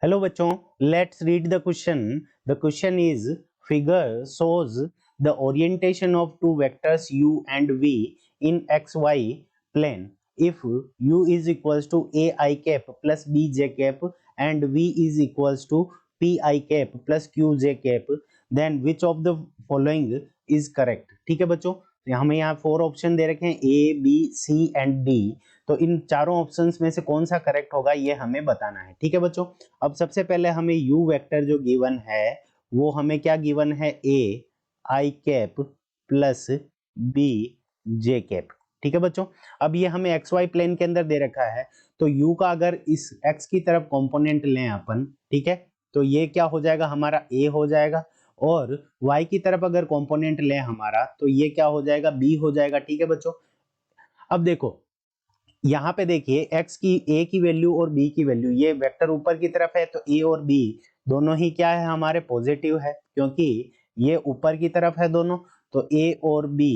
Hello बच्चों, let's read the question. The question is figure shows the orientation of two vectors u and v in xy plane if u is equals to a I cap plus b j cap and v is equals to p I cap plus q j cap, then which of the following is correct. ठीक है बच्चों, हमें यहाँ 4 option दे रखे हैं a b c and d. तो इन चारों options में से कौन सा करेक्ट होगा ये हमें बताना है. ठीक है बच्चों, अब सबसे पहले हमें u वेक्टर जो गिवन है वो हमें क्या गिवन है, a I cap plus b j cap. ठीक है बच्चों, अब ये हमें xy प्लेन के अंदर दे रखा है, तो u का अगर इस x की तरफ कंपोनेंट लें अपन, ठीक है, तो ये क्या हो जाएगा, हमारा a हो जाएगा, और y की तरफ अगर कंपोनेंट लें हमारा, तो ये क्या हो जाएगा, b हो जाएगा. ठीक है बच्चों, अब देखो यहाँ पे देखिए x की a की वैल्यू और b की वैल्यू, ये वेक्टर ऊपर की तरफ है तो a और b दोनों ही क्या है, हमारे पॉजिटिव है, क्योंकि ये ऊपर की तरफ है दोनों, तो a और b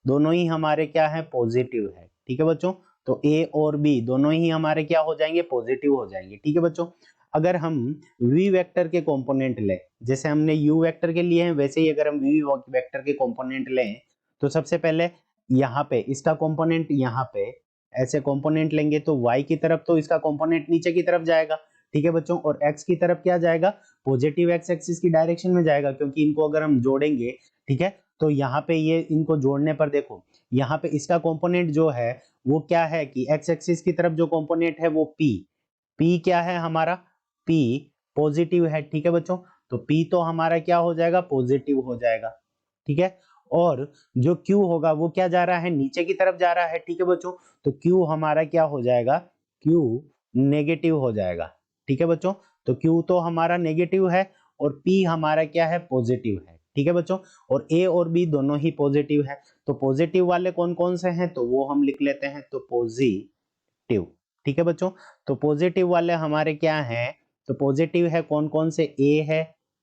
दोनों ही हमारे क्या है, पॉजिटिव है. ठीक है बच्चों, तो a और b दोनों ही हमारे क्या हो जाएंगे, पॉजिटिव हो जाएंगे. ठीक है बच्चों, अगर हम v वेक्टर के कंपोनेंट लें, जैसे हमने u वेक्टर के लिए हैं वैसे ही अगर हम v वेक्टर के कंपोनेंट लें, तो सबसे पहले यहाँ पे इसका कंपोनेंट यहाँ पे ऐसे कंपोनेंट लेंगे तो y की तरफ तो इसका कंपोनेंट नीचे की तरफ जाएगा. ठीक है बच्चों, और x की तरफ क्या जाएगा, पॉजिटिव x एक्सिस की डायरेक्शन में जाएगा, क्योंकि इनको अगर हम जोड़ेंगे, ठीक है, तो यहाँ पे ये इनको जोड़ने पर देखो यहाँ पे इसका कंपोनेंट जो है वो क्या है कि x एक्सिस की तरफ जो कंपोनेंट है वो p क्या है हमारा, p पॉजिटिव है. ठीक है बच्चों, तो p तो हमारा क्या हो जाएगा, पॉजिटिव हो जाएगा. ठीक है, और जो Q होगा वो क्या जा रहा है, नीचे की तरफ जा रहा है. ठीक है बच्चों, तो Q हमारा क्या हो जाएगा, Q नेगेटिव हो जाएगा. ठीक है बच्चों, तो Q तो हमारा नेगेटिव है और P हमारा क्या है, पॉजिटिव है. ठीक है बच्चों, और A और B दोनों ही पॉजिटिव है, तो पॉजिटिव वाले कौन कौन से हैं, तो वो हम लिख लेते हैं, तो पॉजिटिव. ठीक है बच्चों, तो पॉजिटिव वाले हमारे क्या हैं, तो पॉजिटिव है कौन कौन से, A है,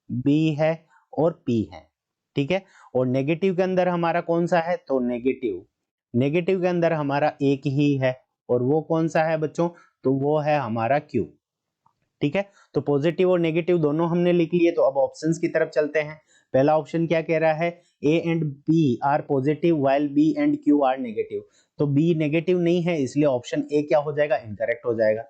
B है और P है. ठीक है, और नेगेटिव के अंदर हमारा कौन सा है, तो नेगेटिव के अंदर हमारा एक ही है, और वो कौन सा है बच्चों, तो वो है हमारा Q. ठीक है, तो पॉजिटिव और नेगेटिव दोनों हमने लिख लिए, तो अब ऑप्शंस की तरफ चलते हैं. पहला ऑप्शन क्या कह रहा है, A and B are positive while B and Q are negative. तो B नेगेटिव नहीं है, इसलिए ऑप्शन A क्या हो जाएगा, इनकरेक्ट हो जाएगा.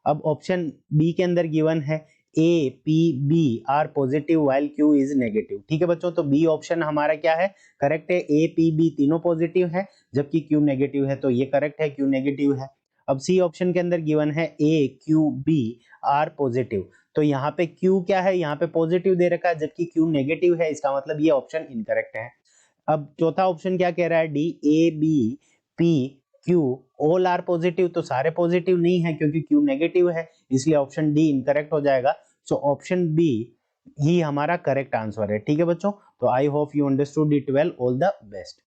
अब ऑप्शन B के अंदर गिवन है A P B are positive while Q is negative. ठीक है बच्चों, तो B ऑप्शन हमारा क्या है, करेक्ट है. A P B तीनों पॉजिटिव है जबकि Q नेगेटिव है, तो ये करेक्ट है, Q नेगेटिव है. अब सी ऑप्शन के अंदर गिवन है A Q B are positive, तो यहाँ पे Q क्या है, यहाँ पे पॉजिटिव दे रखा है जबकि Q नेगेटिव है, इसका मतलब ये ऑप्शन इनकरेक्ट है. अब चौथा ऑप्शन क्या कह रहा है, D A B P Q all are positive, तो सारे पॉजिटिव नहीं है क्योंकि Q नेगेटिव है, इसलिए ऑप्शन डी इनकरेक्ट हो जाएगा. सो ऑप्शन बी ही हमारा करेक्ट आंसर है. ठीक है बच्चों, तो I hope you understood it well. All the best.